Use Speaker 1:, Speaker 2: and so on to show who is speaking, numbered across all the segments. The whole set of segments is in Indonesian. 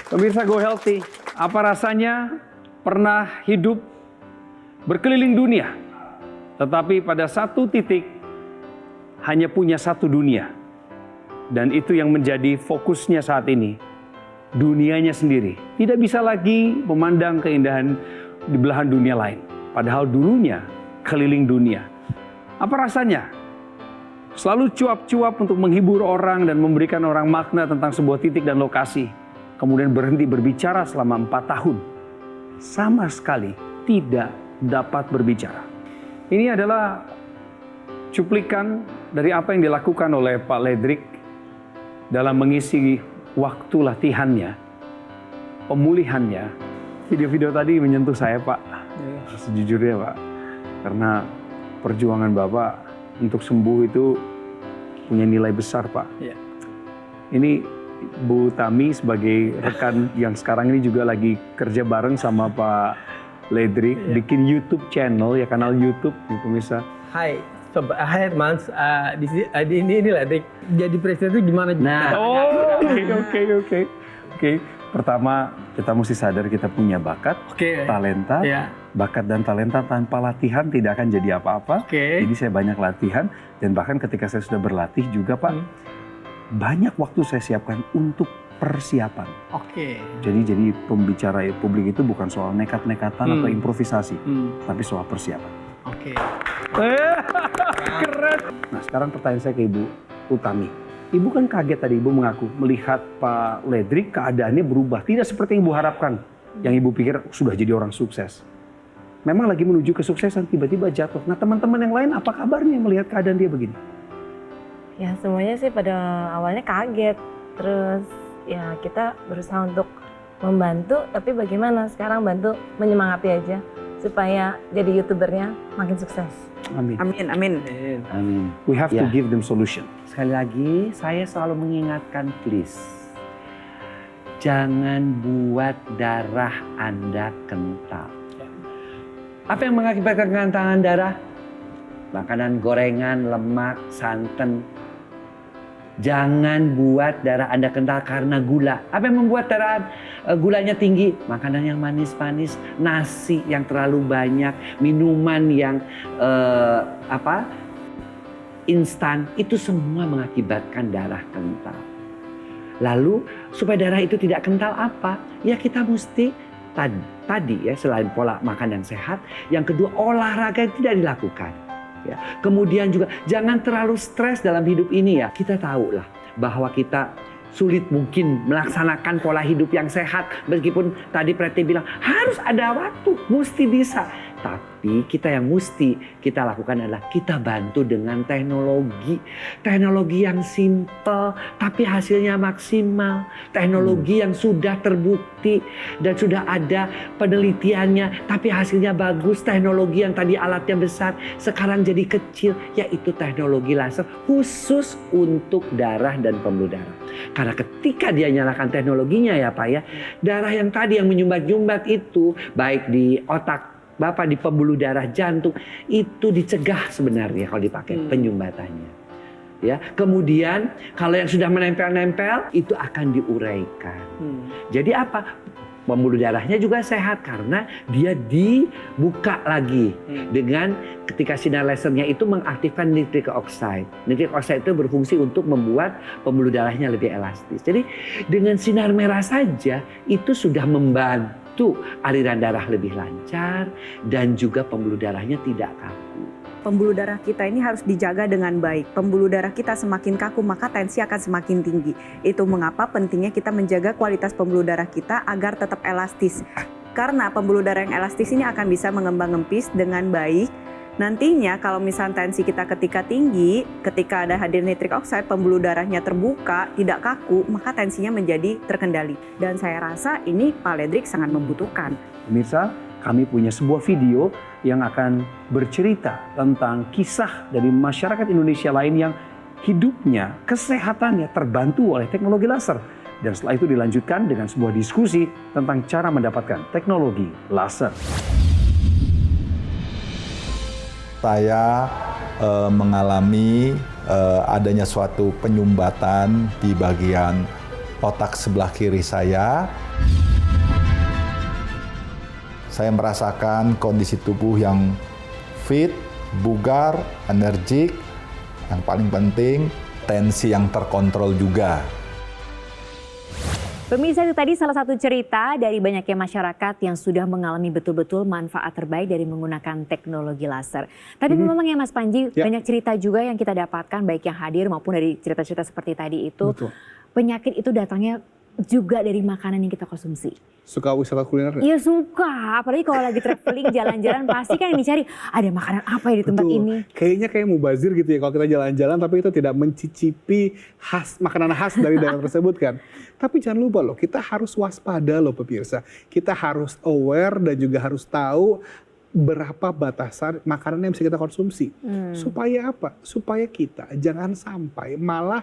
Speaker 1: Pemirsa Go Healthy, apa rasanya pernah hidup berkeliling dunia, tetapi pada satu titik hanya punya satu dunia. Dan itu yang menjadi fokusnya saat ini, dunianya sendiri. Tidak bisa lagi memandang keindahan di belahan dunia lain. Padahal dulunya keliling dunia. Apa rasanya? Selalu cuap-cuap untuk menghibur orang dan memberikan orang makna tentang sebuah titik dan lokasi. Kemudian berhenti berbicara selama 4 tahun. Sama sekali tidak dapat berbicara. Ini adalah cuplikan dari apa yang dilakukan oleh Pak Ledrik dalam mengisi waktu latihannya, pemulihannya. Video-video tadi menyentuh saya, Pak. Sejujurnya, Pak. Karena perjuangan Bapak untuk sembuh itu punya nilai besar, Pak. Ini Bu Tami sebagai rekan yang sekarang ini juga lagi kerja bareng sama Pak Ledrik, bikin YouTube channel, ya kanal YouTube, pemirsa.
Speaker 2: Hai, hai Mans, ini Ledrik. Jadi presiden itu gimana?
Speaker 1: Nah, oke. Pertama, kita mesti sadar kita punya bakat, talenta. Bakat dan talenta tanpa latihan tidak akan jadi apa-apa. Jadi saya banyak latihan, dan bahkan ketika saya sudah berlatih juga, Pak, banyak waktu saya siapkan untuk persiapan. Jadi pembicara publik itu bukan soal nekat-nekatan atau improvisasi, tapi soal persiapan. Keren. Nah, sekarang pertanyaan saya ke Ibu Utami. Ibu kan kaget tadi, Ibu mengaku melihat Pak Ledrik keadaannya berubah, tidak seperti yang Ibu harapkan. Yang Ibu pikir sudah jadi orang sukses. Memang lagi menuju kesuksesan, tiba-tiba jatuh. Nah, teman-teman yang lain apa kabarnya melihat keadaan dia begini?
Speaker 3: Ya semuanya sih pada awalnya kaget, terus ya kita berusaha untuk membantu, tapi bagaimana sekarang bantu menyemangati aja supaya jadi YouTubernya makin sukses.
Speaker 1: Amin.
Speaker 4: Amin.
Speaker 1: We have to give them solution.
Speaker 5: Sekali lagi saya selalu mengingatkan, please, jangan buat darah Anda kental. Apa yang mengakibatkan kekentalan darah? Makanan gorengan, lemak, santan. Jangan buat darah Anda kental karena gula. Apa yang membuat darah gulanya tinggi? Makanan yang manis-manis, nasi yang terlalu banyak, minuman yang instan. Itu semua mengakibatkan darah kental. Lalu supaya darah itu tidak kental apa? Ya kita mesti tadi ya, selain pola makan yang sehat, yang kedua olahraga yang tidak dilakukan. Ya. Kemudian juga jangan terlalu stres dalam hidup ini ya. Kita tahu lah bahwa kita sulit mungkin melaksanakan pola hidup yang sehat. Meskipun tadi Preti bilang harus ada waktu, mesti bisa. Tapi kita yang mesti kita lakukan adalah kita bantu dengan teknologi. Teknologi yang simple tapi hasilnya maksimal. Teknologi yang sudah terbukti dan sudah ada penelitiannya tapi hasilnya bagus. Teknologi yang tadi alatnya besar sekarang jadi kecil, yaitu teknologi laser khusus untuk darah dan pembuluh darah. Karena ketika dia nyalakan teknologinya ya Pak ya, darah yang tadi yang menyumbat-nyumbat itu baik di otak Bapak, di pembuluh darah jantung, itu dicegah sebenarnya kalau dipakai penyumbatannya. Ya, kemudian kalau yang sudah menempel-nempel itu akan diuraikan. Jadi apa? Pembuluh darahnya juga sehat karena dia dibuka lagi dengan ketika sinar lasernya itu mengaktifkan nitric oxide. Nitric oxide itu berfungsi untuk membuat pembuluh darahnya lebih elastis. Jadi dengan sinar merah saja itu sudah membantu aliran darah lebih lancar dan juga pembuluh darahnya tidak kaku.
Speaker 4: Pembuluh darah kita ini harus dijaga dengan baik. Pembuluh darah kita semakin kaku maka tensi akan semakin tinggi. Itu mengapa pentingnya kita menjaga kualitas pembuluh darah kita agar tetap elastis. Karena pembuluh darah yang elastis ini akan bisa mengembang empis dengan baik. Nantinya kalau misalnya tensi kita ketika tinggi, ketika ada hadir nitric oxide, pembuluh darahnya terbuka, tidak kaku, maka tensinya menjadi terkendali. Dan saya rasa ini Pak Ledrik sangat membutuhkan.
Speaker 1: Pemirsa, kami punya sebuah video yang akan bercerita tentang kisah dari masyarakat Indonesia lain yang hidupnya, kesehatannya terbantu oleh teknologi laser. Dan setelah itu dilanjutkan dengan sebuah diskusi tentang cara mendapatkan teknologi laser.
Speaker 6: Saya mengalami adanya suatu penyumbatan di bagian otak sebelah kiri saya merasakan kondisi tubuh yang fit, bugar, energik, yang paling penting tensi yang terkontrol juga.
Speaker 7: Pemirsa, itu tadi salah satu cerita dari banyaknya masyarakat yang sudah mengalami betul-betul manfaat terbaik dari menggunakan teknologi laser. Tapi memang ya Mas Panji, banyak cerita juga yang kita dapatkan baik yang hadir maupun dari cerita-cerita seperti tadi itu.
Speaker 8: Betul.
Speaker 7: Penyakit itu datangnya juga dari makanan yang kita konsumsi.
Speaker 8: Suka wisata kuliner nggak?
Speaker 7: Iya suka, apalagi kalau lagi traveling jalan-jalan pasti kan yang dicari ada makanan apa ya di tempat
Speaker 8: Betul.
Speaker 7: ini.
Speaker 8: Kayaknya kayak mubazir gitu ya kalau kita jalan-jalan tapi itu tidak mencicipi makanan khas dari daerah tersebut kan. Tapi jangan lupa loh, kita harus waspada loh pemirsa. Kita harus aware dan juga harus tahu berapa batasan makanan yang bisa kita konsumsi. Supaya apa? Supaya kita jangan sampai malah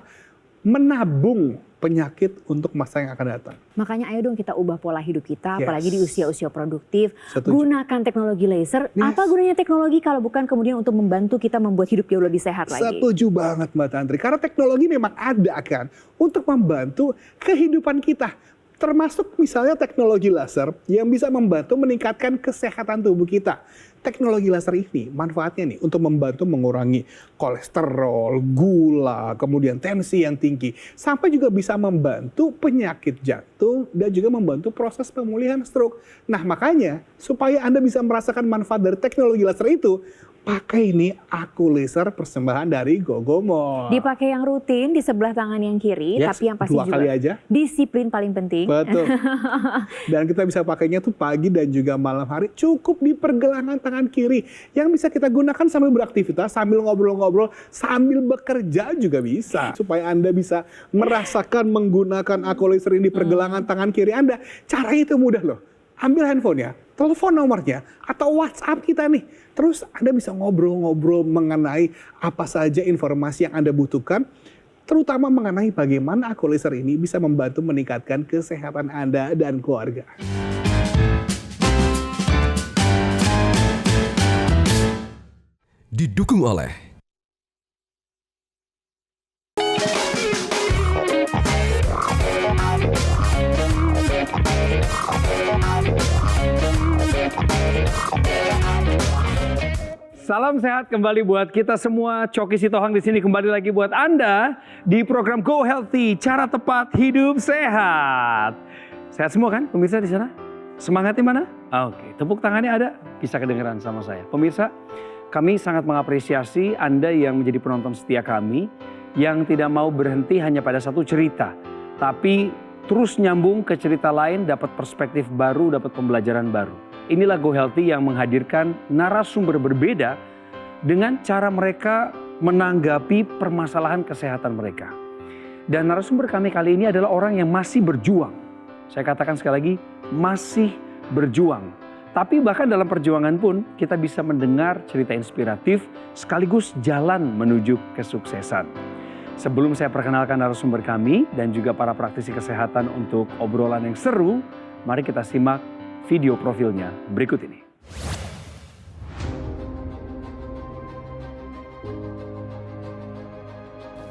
Speaker 8: menabung penyakit untuk masa yang akan datang.
Speaker 7: Makanya ayo dong kita ubah pola hidup kita,
Speaker 8: Yes.
Speaker 7: apalagi di usia-usia produktif.
Speaker 8: Setuju.
Speaker 7: Gunakan teknologi laser.
Speaker 8: Yes.
Speaker 7: Apa gunanya teknologi kalau bukan kemudian untuk membantu kita membuat hidup jauh lebih sehat lagi?
Speaker 8: Setuju banget Mbak Tantri. Karena teknologi memang ada kan untuk membantu kehidupan kita. Termasuk misalnya teknologi laser yang bisa membantu meningkatkan kesehatan tubuh kita. Teknologi laser ini manfaatnya nih untuk membantu mengurangi kolesterol, gula, kemudian tensi yang tinggi. Sampai juga bisa membantu penyakit jantung dan juga membantu proses pemulihan stroke. Nah makanya supaya Anda bisa merasakan manfaat dari teknologi laser itu, pakai ini Aku Laser persembahan dari Gogomol.
Speaker 7: Dipakai yang rutin di sebelah tangan yang kiri,
Speaker 8: Yes,
Speaker 7: tapi yang pasti
Speaker 8: 2
Speaker 7: juga
Speaker 8: kali aja.
Speaker 7: disiplin paling penting.
Speaker 8: Betul. Dan kita bisa pakainya tuh pagi dan juga malam hari. Cukup di pergelangan tangan kiri. Yang bisa kita gunakan sambil beraktivitas, sambil ngobrol-ngobrol, sambil bekerja juga bisa. Supaya Anda bisa merasakan menggunakan Aku Laser ini di pergelangan tangan kiri Anda. Caranya itu mudah loh. Ambil handphonenya, telepon nomornya, atau WhatsApp kita nih. Terus Anda bisa ngobrol-ngobrol mengenai apa saja informasi yang Anda butuhkan. Terutama mengenai bagaimana Aku Laser ini bisa membantu meningkatkan kesehatan Anda dan keluarga.
Speaker 9: Didukung oleh
Speaker 1: Salam sehat kembali buat kita semua. Coki Sitohang di sini kembali lagi buat Anda di program Go Healthy, cara tepat hidup sehat. Sehat semua kan pemirsa di sana? Semangatnya mana? Oke, tepuk tangannya ada? Bisa kedengeran sama saya. Pemirsa, kami sangat mengapresiasi Anda yang menjadi penonton setia kami, yang tidak mau berhenti hanya pada satu cerita, tapi terus nyambung ke cerita lain, dapat perspektif baru, dapat pembelajaran baru. Inilah Go Healthy yang menghadirkan narasumber berbeda dengan cara mereka menanggapi permasalahan kesehatan mereka. Dan narasumber kami kali ini adalah orang yang masih berjuang. Saya katakan sekali lagi, masih berjuang. Tapi bahkan dalam perjuangan pun kita bisa mendengar cerita inspiratif sekaligus jalan menuju kesuksesan. Sebelum saya perkenalkan narasumber kami dan juga para praktisi kesehatan untuk obrolan yang seru, mari kita simak video profilnya berikut ini.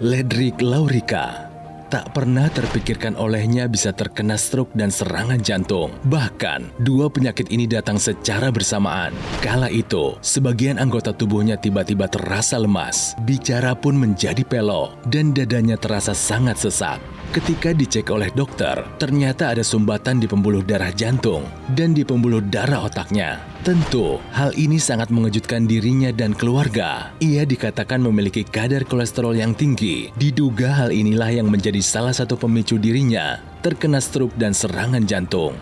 Speaker 9: Ledrick Laurika. Tak pernah terpikirkan olehnya bisa terkena stroke dan serangan jantung. Bahkan, dua penyakit ini datang secara bersamaan. Kala itu, sebagian anggota tubuhnya tiba-tiba terasa lemas. Bicara pun menjadi pelo, dan dadanya terasa sangat sesak. Ketika dicek oleh dokter, ternyata ada sumbatan di pembuluh darah jantung dan di pembuluh darah otaknya. Tentu, hal ini sangat mengejutkan dirinya dan keluarga. Ia dikatakan memiliki kadar kolesterol yang tinggi. Diduga hal inilah yang menjadi salah satu pemicu dirinya terkena stroke dan serangan jantung.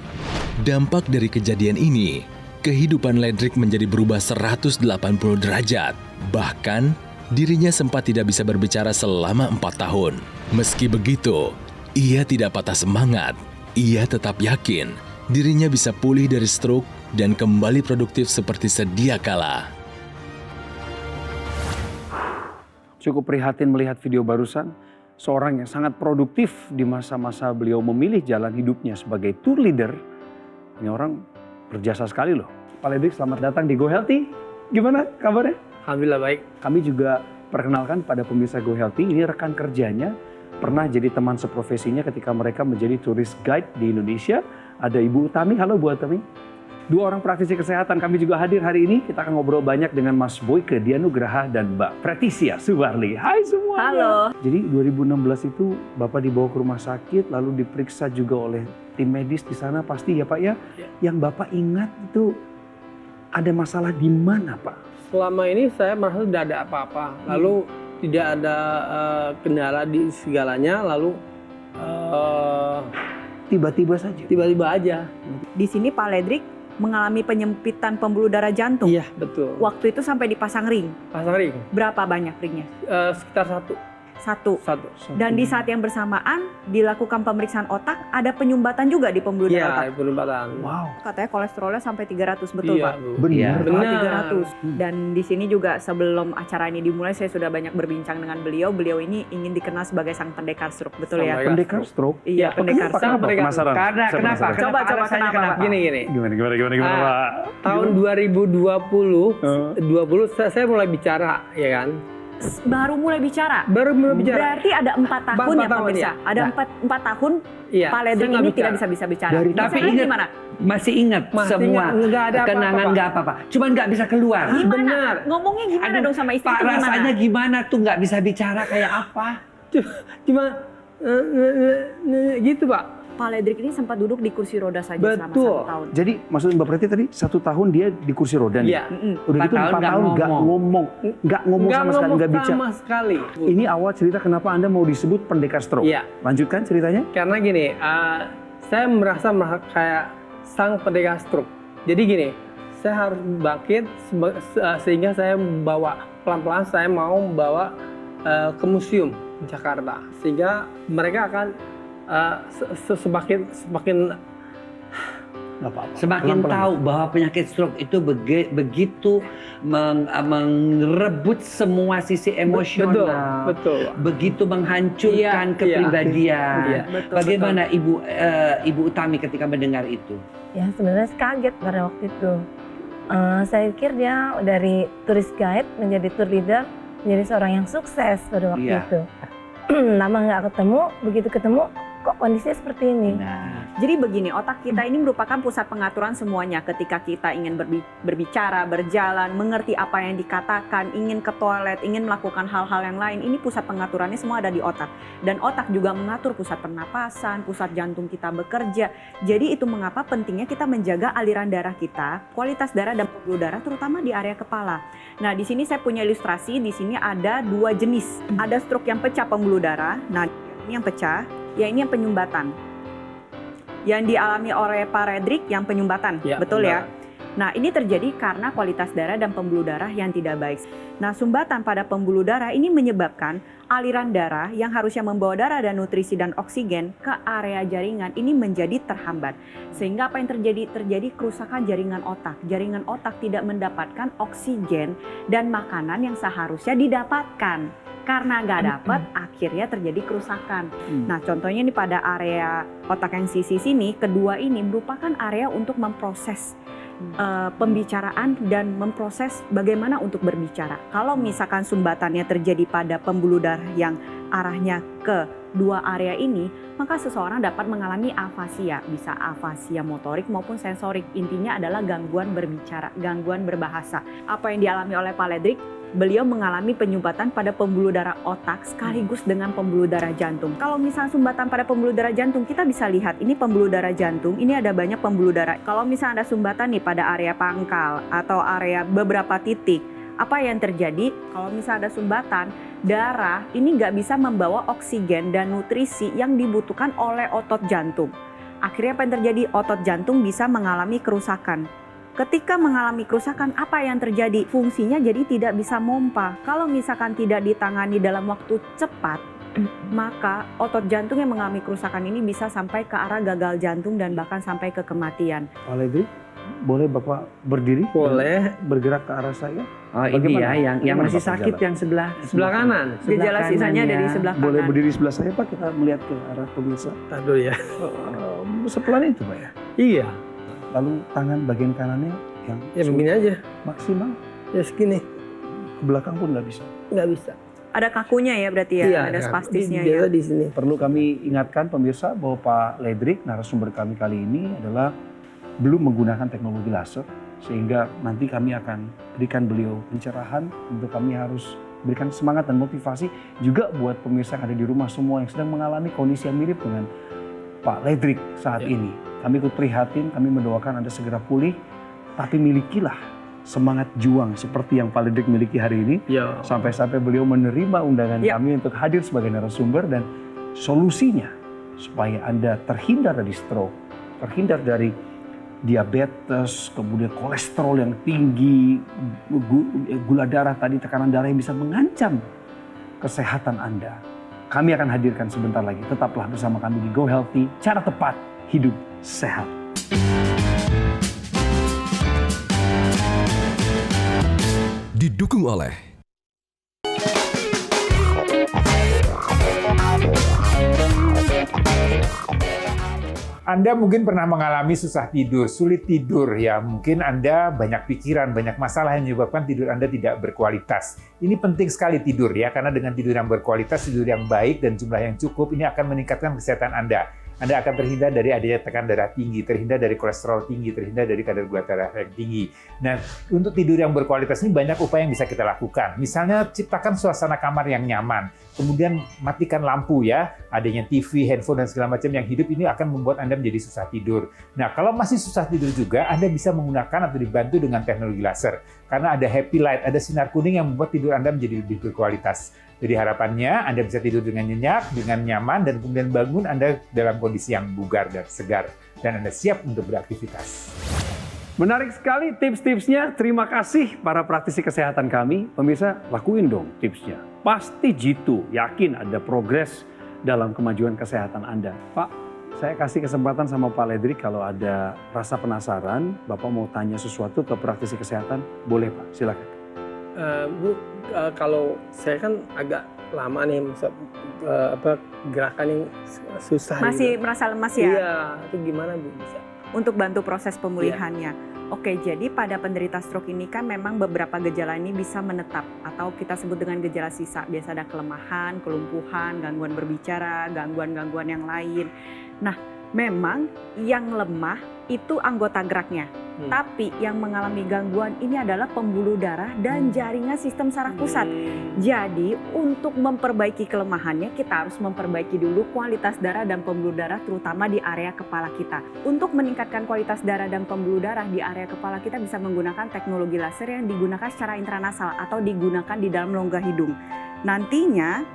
Speaker 9: Dampak dari kejadian ini, kehidupan Ledrick menjadi berubah 180 derajat. Bahkan, dirinya sempat tidak bisa berbicara selama 4 tahun. Meski begitu, ia tidak patah semangat. Ia tetap yakin dirinya bisa pulih dari stroke dan kembali produktif seperti sedia kala.
Speaker 1: Cukup prihatin melihat video barusan, seorang yang sangat produktif di masa-masa beliau memilih jalan hidupnya sebagai tour leader. Ini orang berjasa sekali loh. Pak Ledrick, selamat datang di Go Healthy. Gimana kabarnya?
Speaker 2: Alhamdulillah baik.
Speaker 1: Kami juga perkenalkan pada pemirsa Go Healthy, ini rekan kerjanya pernah jadi teman seprofesinya ketika mereka menjadi tourist guide di Indonesia. Ada Ibu Utami, halo Bu Utami. 2 orang praktisi kesehatan kami juga hadir hari ini. Kita akan ngobrol banyak dengan Mas Boyke Dianugraha dan Mbak Pretisia Subarli. Hai semua.
Speaker 3: Halo.
Speaker 1: Jadi 2016 itu Bapak dibawa ke rumah sakit, lalu diperiksa juga oleh tim medis di sana pasti ya Pak ya. Yang Bapak ingat itu ada masalah di mana Pak?
Speaker 2: Selama ini saya merasa tidak ada apa-apa, lalu tidak ada kendala di segalanya, lalu
Speaker 1: Tiba-tiba saja.
Speaker 2: tiba-tiba aja.
Speaker 4: Di sini Pak Ledrik mengalami penyempitan pembuluh darah jantung.
Speaker 2: Iya betul.
Speaker 4: Waktu itu sampai dipasang ring.
Speaker 2: Pasang ring
Speaker 4: Berapa banyak ringnya?
Speaker 2: sekitar satu.
Speaker 4: Satu. Dan di saat yang bersamaan dilakukan pemeriksaan otak, ada penyumbatan juga di pembuluh darah
Speaker 2: Iya,
Speaker 4: otak.
Speaker 2: penyumbatan.
Speaker 1: Wow.
Speaker 4: Katanya kolesterolnya sampai 300, betul
Speaker 2: Iya,
Speaker 4: Pak?
Speaker 2: Bu.
Speaker 1: Benar.
Speaker 5: Iya.
Speaker 2: Benar.
Speaker 4: 300. Dan di sini juga sebelum acara ini dimulai saya sudah banyak berbincang dengan beliau. Beliau ini ingin dikenal sebagai sang pendekar stroke, betul ya?
Speaker 2: Sampai-
Speaker 1: Pendekar stroke.
Speaker 4: Iya, pendekar
Speaker 1: Kenapa?
Speaker 4: stroke.
Speaker 1: Kenapa? Penasaran.
Speaker 5: Karena
Speaker 1: Saya
Speaker 5: kenapa?
Speaker 1: penasaran.
Speaker 4: Coba,
Speaker 5: Alasannya
Speaker 4: kenapa?
Speaker 2: Gini.
Speaker 1: Gimana
Speaker 2: Ah,
Speaker 1: Pak?
Speaker 2: Tahun 2020 saya mulai bicara, ya kan?
Speaker 4: Baru mulai bicara.
Speaker 2: Baru mulai bicara.
Speaker 4: Berarti ada 4 tahun ya
Speaker 2: Empat tahun,
Speaker 4: pemirsa.
Speaker 2: ya.
Speaker 4: Ada
Speaker 5: Nah.
Speaker 4: 4 tahun
Speaker 2: Iya.
Speaker 4: Pak Ledrik
Speaker 2: saya nggak
Speaker 4: ini
Speaker 2: bicara.
Speaker 4: tidak bisa bicara.
Speaker 1: Dari-
Speaker 5: Tapi
Speaker 4: Masalahnya
Speaker 5: ingat,
Speaker 4: gimana?
Speaker 5: masih ingat
Speaker 2: Masih
Speaker 5: semua
Speaker 2: ingat, nggak ada
Speaker 5: kenangan
Speaker 2: apa-apa,
Speaker 5: nggak apa-apa. Cuman nggak bisa keluar.
Speaker 4: Gimana?
Speaker 2: Benar.
Speaker 4: Ngomongnya gimana
Speaker 5: Aduh,
Speaker 4: dong sama istri
Speaker 5: Pak,
Speaker 4: itu gimana?
Speaker 5: rasanya gimana tuh nggak bisa bicara kayak apa?
Speaker 2: Cuma gitu Pak.
Speaker 4: Pak Ledrik ini sempat duduk di kursi roda saja selama
Speaker 2: Betul.
Speaker 4: 1 tahun.
Speaker 1: Jadi maksud Mbak Preti tadi 1 tahun dia di kursi roda nih.
Speaker 2: Iya.
Speaker 1: Udah
Speaker 5: 4
Speaker 1: gitu 4
Speaker 5: tahun nggak
Speaker 1: tahun nggak
Speaker 5: ngomong.
Speaker 1: ngomong sama sekali, nggak bicara.
Speaker 2: sama sekali.
Speaker 1: Ini awal cerita kenapa Anda mau disebut pendekar stroke.
Speaker 2: Iya.
Speaker 1: Lanjutkan ceritanya.
Speaker 2: Karena gini, saya merasa kayak sang pendekar stroke. Jadi gini, saya harus bangkit sehingga saya membawa pelan-pelan saya mau membawa ke museum Jakarta, sehingga mereka akan semakin
Speaker 1: Nggak apa-apa.
Speaker 5: Semakin
Speaker 1: Pelan-pelan.
Speaker 5: tahu bahwa penyakit stroke itu begitu merebut semua sisi emosional,
Speaker 2: betul.
Speaker 5: begitu menghancurkan
Speaker 2: Iya,
Speaker 5: kepribadian.
Speaker 2: iya.
Speaker 4: Betul,
Speaker 5: Bagaimana Ibu Utami ketika mendengar itu?
Speaker 3: Ya sebenarnya kaget pada waktu itu. Saya pikir dia dari tourist guide menjadi tour leader, menjadi seorang yang sukses pada waktu
Speaker 5: Iya.
Speaker 3: itu. Lama nggak ketemu, begitu ketemu kok kondisinya seperti ini.
Speaker 5: Nah,
Speaker 4: Jadi begini, otak kita ini merupakan pusat pengaturan semuanya. Ketika kita ingin berbicara, berjalan, mengerti apa yang dikatakan, ingin ke toilet, ingin melakukan hal-hal yang lain, ini pusat pengaturannya semua ada di otak. Dan otak juga mengatur pusat pernapasan, pusat jantung kita bekerja. Jadi itu mengapa pentingnya kita menjaga aliran darah kita, kualitas darah dan pembuluh darah terutama di area kepala. Nah, di sini saya punya ilustrasi, di sini ada 2 jenis. Ada stroke yang pecah pembuluh darah, nah ini yang pecah, ya ini yang penyumbatan. Yang dialami oleh Pak Ledrik yang penyumbatan,
Speaker 2: Ya,
Speaker 4: betul ya?
Speaker 2: benar.
Speaker 4: Nah, ini terjadi karena kualitas darah dan pembuluh darah yang tidak baik. Nah, sumbatan pada pembuluh darah ini menyebabkan aliran darah yang harusnya membawa darah dan nutrisi dan oksigen ke area jaringan ini menjadi terhambat. Sehingga apa yang terjadi? Terjadi kerusakan jaringan otak. Jaringan otak tidak mendapatkan oksigen dan makanan yang seharusnya didapatkan. Karena nggak dapat, akhirnya terjadi kerusakan. Nah, contohnya ini pada area otak yang sisi sini, kedua ini merupakan area untuk memproses pembicaraan dan memproses bagaimana untuk berbicara. Kalau misalkan sumbatannya terjadi pada pembuluh darah yang arahnya ke 2 area ini, maka seseorang dapat mengalami afasia, bisa afasia motorik maupun sensorik. Intinya adalah gangguan berbicara, gangguan berbahasa. Apa yang dialami oleh Pak Ledrik? Beliau mengalami penyumbatan pada pembuluh darah otak sekaligus dengan pembuluh darah jantung. Kalau misalnya sumbatan pada pembuluh darah jantung, kita bisa lihat ini pembuluh darah jantung, ini ada banyak pembuluh darah. Kalau misalnya ada sumbatan nih pada area pangkal atau area beberapa titik, apa yang terjadi? Kalau misalnya ada sumbatan, darah ini nggak bisa membawa oksigen dan nutrisi yang dibutuhkan oleh otot jantung. Akhirnya apa yang terjadi? Otot jantung bisa mengalami kerusakan. Ketika mengalami kerusakan, apa yang terjadi? Fungsinya jadi tidak bisa mompa. Kalau misalkan tidak ditangani dalam waktu cepat, maka otot jantung yang mengalami kerusakan ini bisa sampai ke arah gagal jantung dan bahkan sampai ke kematian.
Speaker 1: Pak Ledrik, boleh Bapak berdiri?
Speaker 2: Boleh.
Speaker 1: Bergerak ke arah saya?
Speaker 5: oh ini
Speaker 1: Bagaimana?
Speaker 5: ya yang
Speaker 1: Bagaimana
Speaker 5: masih
Speaker 1: Bapak
Speaker 5: sakit
Speaker 1: jalan?
Speaker 5: yang sebelah
Speaker 2: Sebelah kanan.
Speaker 4: Gejala
Speaker 5: kanan
Speaker 4: sisanya
Speaker 5: ya.
Speaker 4: dari sebelah kanan.
Speaker 1: Boleh berdiri sebelah saya Pak, kita melihat ke arah pemirsa.
Speaker 2: Aduh ya.
Speaker 1: Sepelan itu Pak ya?
Speaker 2: Iya.
Speaker 1: Lalu tangan bagian kanannya yang
Speaker 2: Ya begini aja.
Speaker 1: maksimal,
Speaker 2: Ya segini.
Speaker 1: ke belakang pun nggak bisa.
Speaker 2: Nggak bisa.
Speaker 4: Ada kakunya ya berarti ya,
Speaker 2: Iya,
Speaker 4: ada spastisnya
Speaker 2: biasa
Speaker 4: ya.
Speaker 2: di sini.
Speaker 1: Perlu kami ingatkan pemirsa bahwa Pak Ledrik, narasumber kami kali ini adalah belum menggunakan teknologi laser, sehingga nanti kami akan berikan beliau pencerahan. Untuk kami harus berikan semangat dan motivasi juga buat pemirsa yang ada di rumah semua yang sedang mengalami kondisi yang mirip dengan Pak Ledrik saat ini. Kami ikut prihatin, kami mendoakan Anda segera pulih, tapi milikilah semangat juang seperti yang Pak Ledrik miliki hari ini.
Speaker 2: Ya.
Speaker 1: Sampai-sampai beliau menerima undangan kami untuk hadir sebagai narasumber, dan solusinya supaya Anda terhindar dari stroke, terhindar dari diabetes, kemudian kolesterol yang tinggi, gula darah tadi, tekanan darah yang bisa mengancam kesehatan Anda. Kami akan hadirkan sebentar lagi. Tetaplah bersama kami di Go Healthy, cara tepat hidup sehat.
Speaker 10: Didukung oleh
Speaker 11: Anda mungkin pernah mengalami susah tidur, sulit tidur ya. Mungkin Anda banyak pikiran, banyak masalah yang menyebabkan tidur Anda tidak berkualitas. Ini penting sekali tidur ya, karena dengan tidur yang berkualitas, tidur yang baik dan jumlah yang cukup, ini akan meningkatkan kesehatan Anda. Anda akan terhindar dari adanya tekanan darah tinggi, terhindar dari kolesterol tinggi, terhindar dari kadar gula darah yang tinggi. Nah, untuk tidur yang berkualitas ini banyak upaya yang bisa kita lakukan. Misalnya ciptakan suasana kamar yang nyaman, kemudian matikan lampu ya, adanya TV, handphone dan segala macam yang hidup ini akan membuat Anda menjadi susah tidur. Nah, kalau masih susah tidur juga, Anda bisa menggunakan atau dibantu dengan teknologi laser. Karena ada happy light, ada sinar kuning yang membuat tidur Anda menjadi lebih berkualitas. Jadi harapannya Anda bisa tidur dengan nyenyak, dengan nyaman, dan kemudian bangun Anda dalam kondisi yang bugar dan segar. Dan Anda siap untuk beraktivitas.
Speaker 1: Menarik sekali tips-tipsnya. Terima kasih para praktisi kesehatan kami. Pemirsa, lakuin dong tipsnya. Pasti jitu, yakin ada progres dalam kemajuan kesehatan Anda. Pak, saya kasih kesempatan sama Pak Ledrik kalau ada rasa penasaran, Bapak mau tanya sesuatu ke praktisi kesehatan, boleh Pak, silakan.
Speaker 2: Bu, kalau saya kan agak lama nih, gerakan yang susah.
Speaker 4: Masih
Speaker 2: gitu.
Speaker 4: merasa lemas ya?
Speaker 2: Iya, itu gimana Bu bisa?
Speaker 4: Untuk bantu proses pemulihannya. Oke, jadi pada penderita stroke ini kan memang beberapa gejala ini bisa menetap atau kita sebut dengan gejala sisa. Biasa ada kelemahan, kelumpuhan, gangguan berbicara, gangguan-gangguan yang lain. Nah, memang yang lemah itu anggota geraknya. Tapi yang mengalami gangguan ini adalah pembuluh darah dan jaringan sistem saraf pusat. Jadi untuk memperbaiki kelemahannya kita harus memperbaiki dulu kualitas darah dan pembuluh darah terutama di area kepala kita. Untuk meningkatkan kualitas darah dan pembuluh darah di area kepala kita bisa menggunakan teknologi laser yang digunakan secara intranasal atau digunakan di dalam rongga hidung. Nantinya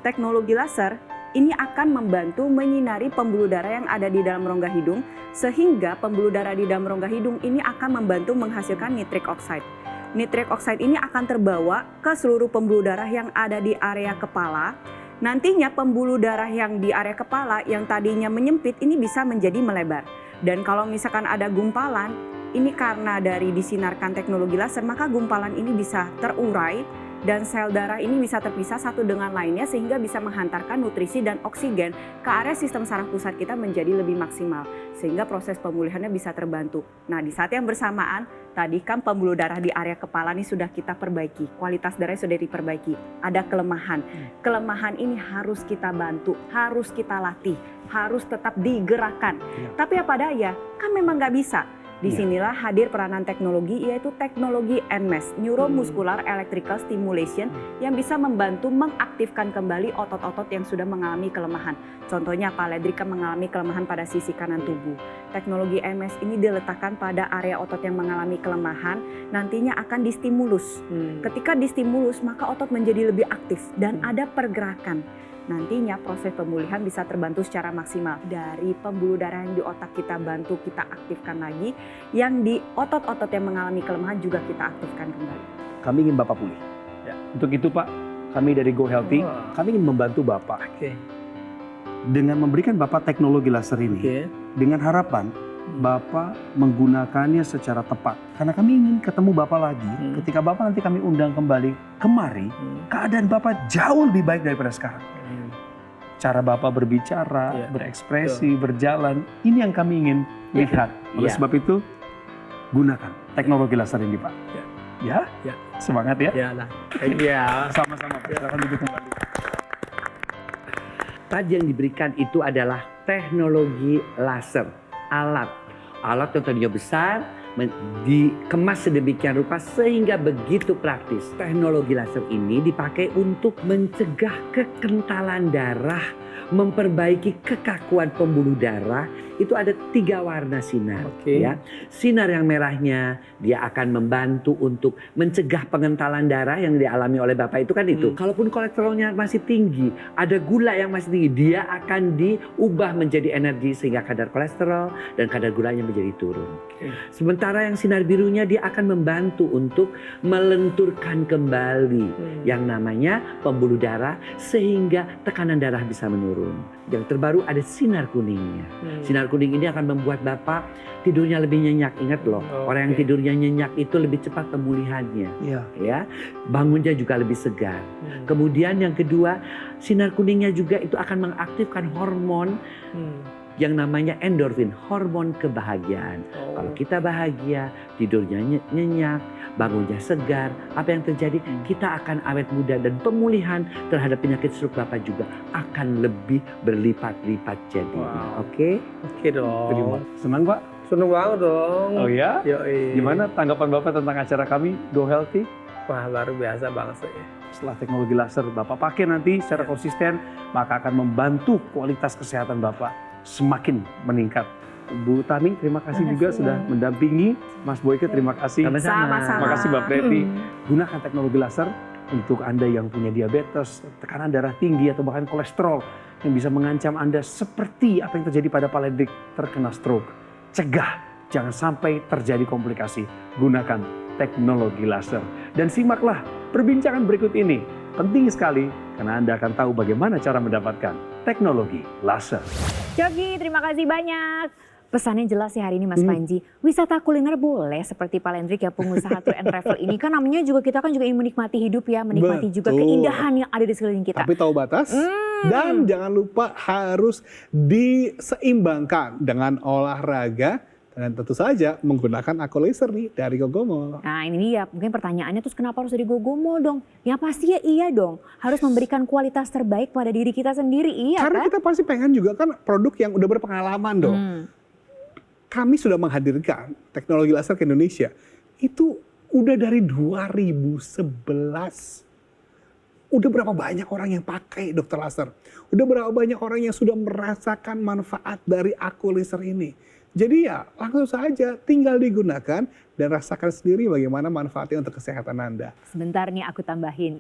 Speaker 4: teknologi laser ini akan membantu menyinari pembuluh darah yang ada di dalam rongga hidung sehingga pembuluh darah di dalam rongga hidung ini akan membantu menghasilkan nitric oxide. Nitric oxide ini akan terbawa ke seluruh pembuluh darah yang ada di area kepala. Nantinya pembuluh darah yang di area kepala yang tadinya menyempit ini bisa menjadi melebar. Dan kalau misalkan ada gumpalan, ini karena dari disinarkan teknologi laser maka gumpalan ini bisa terurai dan sel darah ini bisa terpisah satu dengan lainnya sehingga bisa menghantarkan nutrisi dan oksigen ke area sistem saraf pusat kita menjadi lebih maksimal sehingga proses pemulihannya bisa terbantu. Nah, di saat yang bersamaan tadi kan pembuluh darah di area kepala ini sudah kita perbaiki, kualitas darahnya sudah diperbaiki. Ada kelemahan. Kelemahan ini harus kita bantu, harus kita latih, harus tetap digerakkan. Tapi apa daya, kan memang nggak bisa. Disinilah hadir peranan teknologi yaitu teknologi NMES, Neuromuscular Electrical Stimulation, yang bisa membantu mengaktifkan kembali otot-otot yang sudah mengalami kelemahan. Contohnya Pak Ledrik kan mengalami kelemahan pada sisi kanan tubuh. Teknologi NMES ini diletakkan pada area otot yang mengalami kelemahan, nantinya akan distimulus. Ketika distimulus maka otot menjadi lebih aktif dan ada pergerakan. Nantinya proses pemulihan bisa terbantu secara maksimal. Dari pembuluh darah yang di otak kita bantu kita aktifkan lagi, yang di otot-otot yang mengalami kelemahan juga kita aktifkan kembali.
Speaker 1: Kami ingin Bapak pulih. Untuk itu Pak, kami dari Go Healthy, kami ingin membantu Bapak. Dengan memberikan Bapak teknologi laser ini, dengan harapan Bapak menggunakannya secara tepat. Karena kami ingin ketemu Bapak lagi, ketika Bapak nanti kami undang kembali kemari, keadaan Bapak jauh lebih baik daripada sekarang. Cara Bapak berbicara, berekspresi, berjalan, ini yang kami ingin lihat. Oleh sebab itu, gunakan teknologi laser ini Pak. Ya?
Speaker 2: Ya.
Speaker 1: Semangat ya.
Speaker 2: Ya lah. Iya.
Speaker 1: Sama-sama. Silakan duduk kembali.
Speaker 5: Tadi yang diberikan itu adalah teknologi laser, alat yang tadinya besar dikemas sedemikian rupa sehingga begitu praktis. Teknologi laser ini dipakai untuk mencegah kekentalan darah, memperbaiki kekakuan pembuluh darah. Itu ada 3 warna sinar. Ya. Sinar yang merahnya dia akan membantu untuk mencegah pengentalan darah yang dialami oleh Bapak itu kan itu. Kalaupun kolesterolnya masih tinggi, ada gula yang masih tinggi, dia akan diubah menjadi energi sehingga kadar kolesterol dan kadar gulanya menjadi turun. Sementara yang sinar birunya dia akan membantu untuk melenturkan kembali yang namanya pembuluh darah sehingga tekanan darah bisa menurun. Yang terbaru ada sinar kuningnya. Sinar kuning ini akan membuat Bapak tidurnya lebih nyenyak. Ingat loh, orang yang tidurnya nyenyak itu lebih cepat pemulihannya. Ya, bangunnya juga lebih segar. Kemudian yang kedua, sinar kuningnya juga itu akan mengaktifkan hormon yang namanya endorfin, hormon kebahagiaan. Kalau kita bahagia, tidurnya nyenyak, bangunnya segar, apa yang terjadi? Kita akan awet muda dan pemulihan terhadap penyakit stroke Bapak juga akan lebih berlipat-lipat jadinya. Oke?
Speaker 2: Oke dong.
Speaker 1: Senang Pak?
Speaker 2: Seneng banget dong.
Speaker 1: Oh ya?
Speaker 2: Yoi.
Speaker 1: Gimana tanggapan Bapak tentang acara kami Go Healthy?
Speaker 2: Wah, luar biasa banget sih.
Speaker 1: Setelah teknologi laser Bapak pakai nanti secara konsisten, maka akan membantu kualitas kesehatan Bapak semakin meningkat. Bu Tani, terima kasih juga sudah mendampingi. Mas Boyke, terima kasih.
Speaker 5: Sama-sama.
Speaker 1: Terima kasih Mbak Preti. Gunakan teknologi laser untuk Anda yang punya diabetes, tekanan darah tinggi, atau bahkan kolesterol yang bisa mengancam Anda seperti apa yang terjadi pada Pak Ledrik terkena stroke. Cegah, jangan sampai terjadi komplikasi. Gunakan teknologi laser. Dan simaklah perbincangan berikut ini. Penting sekali karena Anda akan tahu bagaimana cara mendapatkan teknologi laser.
Speaker 7: Coki, terima kasih banyak. Pesannya jelas ya hari ini Mas Panji. Wisata kuliner boleh seperti Pak Lendrik ya, pengusaha tour and travel ini. Kan namanya juga kita kan juga ingin menikmati hidup ya. Menikmati juga keindahan yang ada di sekeliling kita.
Speaker 8: Tapi tahu batas. Dan jangan lupa harus diseimbangkan dengan olahraga. Dan tentu saja menggunakan Aku Laser nih dari Gogomo.
Speaker 7: Nah ini dia, mungkin pertanyaannya terus kenapa harus dari Gogomo dong? Ya pasti ya iya dong. Harus memberikan kualitas terbaik pada diri kita sendiri, iya
Speaker 8: Karena
Speaker 7: kan?
Speaker 8: kita pasti pengen juga kan produk yang udah berpengalaman dong. Kami sudah menghadirkan teknologi laser ke Indonesia. Itu udah dari 2011. Udah berapa banyak orang yang pakai dokter laser. Udah berapa banyak orang yang sudah merasakan manfaat dari Aku Laser ini. Jadi ya langsung saja tinggal digunakan dan rasakan sendiri bagaimana manfaatnya untuk kesehatan Anda.
Speaker 7: Sebentar nih aku tambahin.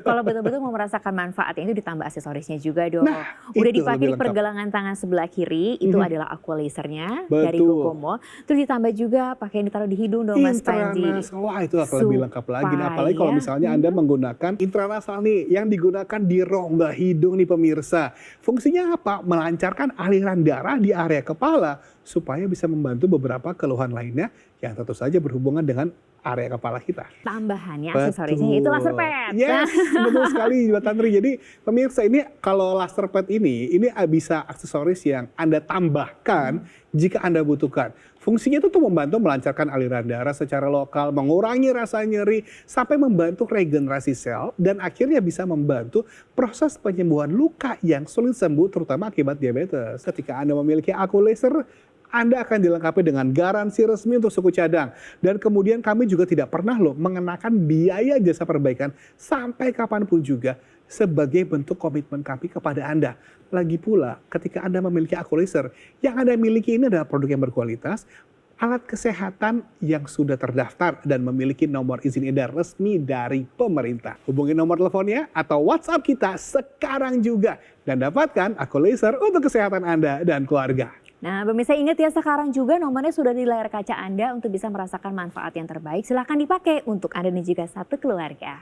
Speaker 7: Kalau betul-betul mau merasakan manfaatnya itu ditambah aksesorisnya juga dong.
Speaker 8: Nah,
Speaker 7: udah
Speaker 8: itu
Speaker 7: dipakai di
Speaker 8: lebih lengkap.
Speaker 7: pergelangan tangan sebelah kiri, itu adalah Aqua Lasernya dari
Speaker 8: Betul.
Speaker 7: Gogomo. Terus ditambah juga pakai yang ditaruh di hidung dong Mas Panji.
Speaker 8: Intranasal, wah itu akan lebih lengkap lagi. Nah, apalagi kalau
Speaker 7: Supaya,
Speaker 8: misalnya Anda menggunakan intranasal nih, yang digunakan di rongga hidung nih pemirsa. Fungsinya apa? Melancarkan aliran darah di area kepala supaya bisa membantu beberapa keluhan lainnya yang tentu saja berhubungan dengan area kepala kita.
Speaker 7: Tambahannya aksesorisnya itu laser pad.
Speaker 8: Yes, betul sekali Mbak Tantri. Jadi pemirsa ini kalau laser pad ini bisa aksesoris yang Anda tambahkan jika Anda butuhkan. Fungsinya itu tuh membantu melancarkan aliran darah secara lokal, mengurangi rasa nyeri, sampai membantu regenerasi sel, dan akhirnya bisa membantu proses penyembuhan luka yang sulit sembuh, terutama akibat diabetes. Ketika Anda memiliki Aku Laser, Anda akan dilengkapi dengan garansi resmi untuk suku cadang. Dan kemudian kami juga tidak pernah mengenakan biaya jasa perbaikan sampai kapanpun juga sebagai bentuk komitmen kami kepada Anda. Lagi pula ketika Anda memiliki Aku Laser, yang Anda miliki ini adalah produk yang berkualitas, alat kesehatan yang sudah terdaftar dan memiliki nomor izin edar resmi dari pemerintah. Hubungi nomor teleponnya atau WhatsApp kita sekarang juga dan dapatkan Aku Laser untuk kesehatan Anda dan keluarga.
Speaker 7: Nah, pemirsa ingat ya sekarang juga nomornya sudah di layar kaca Anda untuk bisa merasakan manfaat yang terbaik. Silahkan dipakai untuk Anda dan juga satu keluarga.